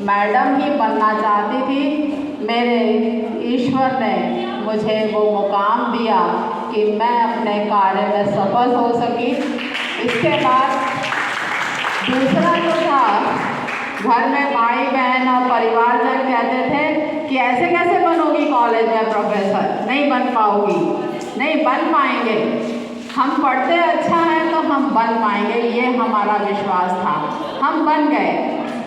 Madam ही बनना चाहती थी। मेरे ईश्वर ने मुझे वो मुकाम दिया कि मैं अपने कार्य में सफल हो सकी। इसके बाद दूसरा जो था, घर में भाई बहन और परिवारजन कहते थे कि ऐसे कैसे बनोगी कॉलेज में प्रोफेसर, नहीं बन पाओगी, नहीं बन पाएंगे, हम पढ़ते अच्छा है तो हम बन पाएंगे, ये हमारा विश्वास था। हम बन गए।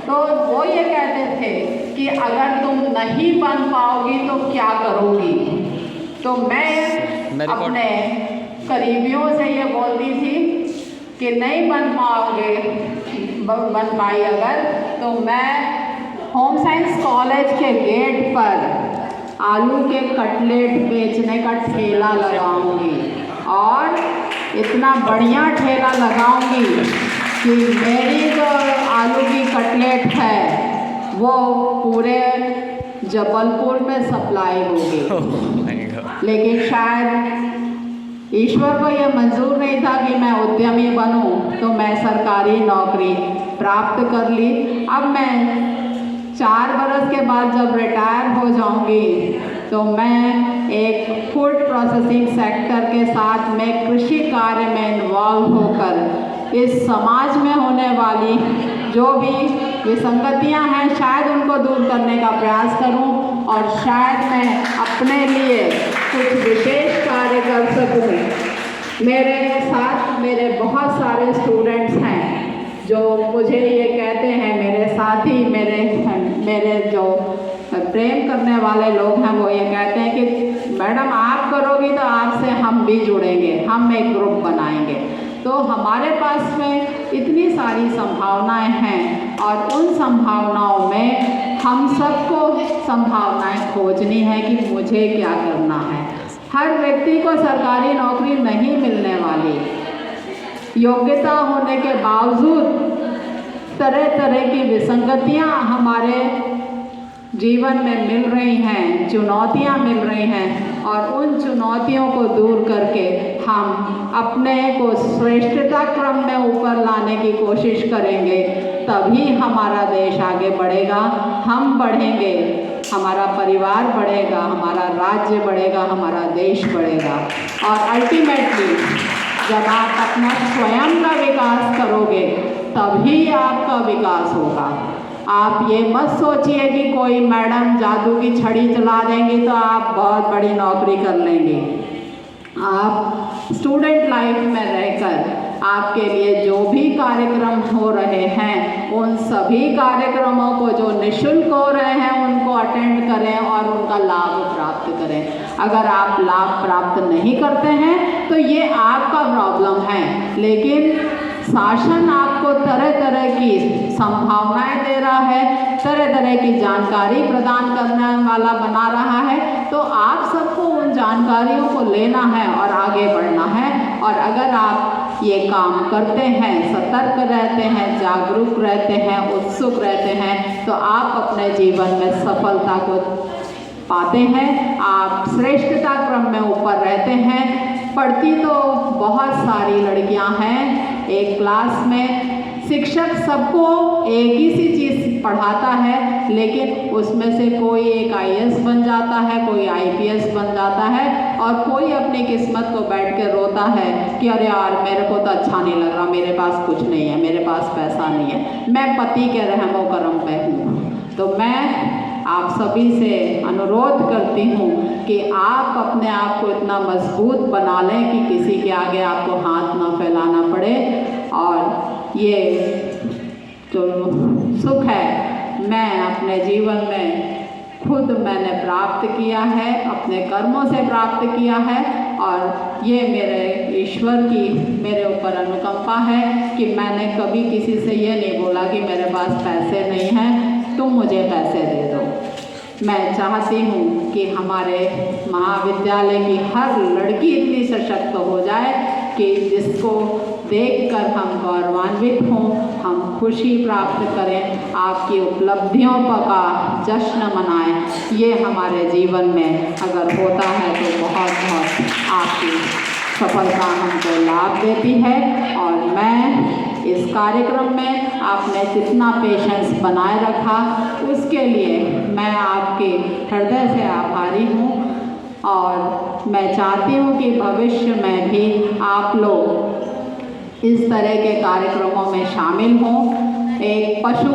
तो वो ये कहते थे कि अगर तुम नहीं बन पाओगी तो क्या करोगी। तो मैं अपने करीबियों से ये बोलती थी कि नहीं बन पाओगे, बन पाई अगर तो मैं होम साइंस कॉलेज के गेट पर आलू के कटलेट बेचने का ठेला लगाऊंगी और इतना बढ़िया ठेला लगाऊंगी कि मेरी जो आलू की कटलेट है वो पूरे जबलपुर में सप्लाई होगी। लेकिन शायद ईश्वर को ये मंजूर नहीं था कि मैं उद्यमी बनूं, तो मैं सरकारी नौकरी प्राप्त कर ली। अब मैं 4 बरस के बाद जब रिटायर हो जाऊंगी तो मैं एक फूड प्रोसेसिंग सेक्टर के साथ में कृषि कार्य में इन्वॉल्व होकर इस समाज में होने वाली जो भी विसंगतियां हैं शायद उनको दूर करने का प्रयास करूं और शायद मैं अपने लिए कुछ विशेष कार्य कर सकूं। मेरे साथ मेरे बहुत सारे स्टूडेंट्स हैं जो मुझे ये कहते हैं, मेरे साथी, मेरे जो प्रेम करने वाले लोग हैं वो ये कहते हैं कि मैडम आप करोगी तो आपसे हम भी जुड़ेंगे, हम एक ग्रुप बनाएंगे। तो हमारे पास में इतनी सारी संभावनाएं हैं और उन संभावनाओं में हम सबको संभावनाएं खोजनी है कि मुझे क्या करना है। हर व्यक्ति को सरकारी नौकरी नहीं मिलने वाली। योग्यता होने के बावजूद तरह तरह की विसंगतियां हमारे जीवन में मिल रही हैं, चुनौतियां मिल रही हैं और उन चुनौतियों को दूर करके हम अपने को श्रेष्ठता क्रम में ऊपर लाने की कोशिश करेंगे, तभी हमारा देश आगे बढ़ेगा, हम बढ़ेंगे, हमारा परिवार बढ़ेगा, हमारा राज्य बढ़ेगा, हमारा देश बढ़ेगा। और अल्टीमेटली जब आप अपना स्वयं का विकास करोगे तभी आपका विकास होगा। आप ये मत सोचिए कि कोई मैडम जादू की छड़ी चला देंगी तो आप बहुत बड़ी नौकरी कर लेंगे। आप स्टूडेंट लाइफ में रहकर आपके लिए जो भी कार्यक्रम हो रहे हैं उन सभी कार्यक्रमों को जो निःशुल्क हो रहे हैं उनको अटेंड करें और उनका लाभ प्राप्त करें। अगर आप लाभ प्राप्त नहीं करते हैं तो ये आपका प्रॉब्लम है, लेकिन शासन आपको तरह तरह की संभावनाएं दे रहा है, तरह तरह की जानकारी प्रदान करने वाला बना रहा है। तो आप सबको उन जानकारियों को लेना है और आगे बढ़ना है। और अगर आप ये काम करते हैं, सतर्क रहते हैं, जागरूक रहते हैं, उत्सुक रहते हैं, तो आप अपने जीवन में सफलता को पाते हैं, आप श्रेष्ठता क्रम में ऊपर रहते हैं। पढ़ती तो बहुत सारी लड़कियां हैं, एक क्लास में शिक्षक सबको एक ही सी चीज़ पढ़ाता है, लेकिन उसमें से कोई एक IAS बन जाता है, कोई IPS बन जाता है और कोई अपनी किस्मत को बैठ के रोता है कि अरे यार मेरे को तो अच्छा नहीं लग रहा, मेरे पास कुछ नहीं है, मेरे पास पैसा नहीं है, मैं पति के रहमो करम पे हूँ। तो मैं आप सभी से अनुरोध करती हूँ कि आप अपने आप को इतना मजबूत बना लें कि किसी के आगे आपको हाथ ना फैलाना पड़े। और ये जो सुख है मैं अपने जीवन में खुद मैंने प्राप्त किया है, अपने कर्मों से प्राप्त किया है और ये मेरे ईश्वर की मेरे ऊपर अनुकंपा है कि मैंने कभी किसी से ये नहीं बोला कि मेरे पास पैसे नहीं हैं, तुम मुझे पैसे दे दो। मैं चाहती हूँ कि हमारे महाविद्यालय की हर लड़की इतनी सशक्त हो जाए कि जिसको देखकर हम गौरवान्वित हों, हम खुशी प्राप्त करें, आपकी उपलब्धियों का जश्न मनाएं। ये हमारे जीवन में अगर होता है तो बहुत बहुत आपकी सफलता हमको लाभ देती है। और मैं इस कार्यक्रम में आपने जितना पेशेंस बनाए रखा उसके लिए मैं आपके हृदय से आभारी हूँ और मैं चाहती हूँ कि भविष्य में भी आप लोग इस तरह के कार्यक्रमों में शामिल हों। एक पशु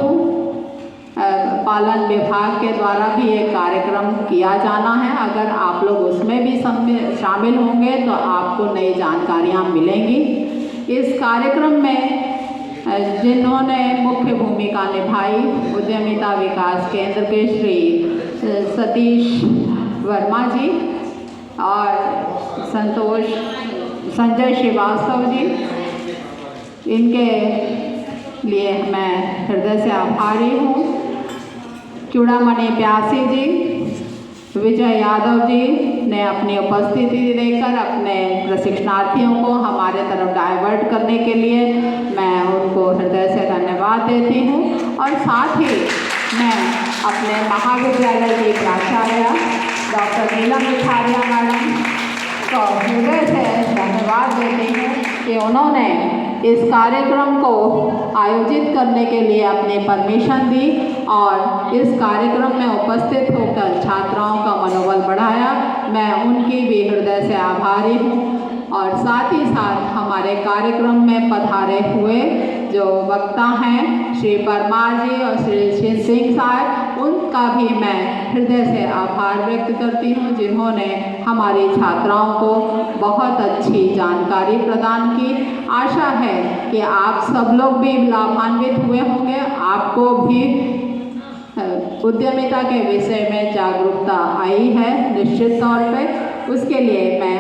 पालन विभाग के द्वारा भी एक कार्यक्रम किया जाना है। अगर आप लोग उसमें भी शामिल होंगे तो आपको नई जानकारियाँ मिलेंगी। इस कार्यक्रम में जिन्होंने मुख्य भूमिका निभाई, उद्यमिता विकास केंद्र के श्री सतीश वर्मा जी और संजय श्रीवास्तव जी, इनके लिए मैं हृदय से आभारी हूँ। चूड़ामणि प्यासी जी, विजय यादव जी ने अपनी उपस्थिति देकर अपने प्रशिक्षणार्थियों को हमारे तरफ डाइवर्ट करने के लिए मैं उनको हृदय से धन्यवाद देती हूँ। और साथ ही मैं अपने महाविद्यालय की प्राचार्य डॉक्टर नीलम मिठारिया मैडम को हृदय से धन्यवाद देती हूँ कि उन्होंने इस कार्यक्रम को आयोजित करने के लिए अपनी परमिशन दी और इस कार्यक्रम में उपस्थित होकर छात्राओं का मनोबल बढ़ाया। मैं उनकी भी हृदय से आभारी हूँ। और साथ ही साथ हमारे कार्यक्रम में पधारे हुए जो वक्ता हैं श्री परमार जी और श्री सिंह साहब, उनका भी मैं हृदय से आभार व्यक्त करती हूँ, जिन्होंने हमारी छात्राओं को बहुत अच्छी जानकारी प्रदान की। आशा है कि आप सब लोग भी लाभान्वित हुए होंगे, आपको भी उद्यमिता के विषय में जागरूकता आई है निश्चित तौर पे। उसके लिए मैं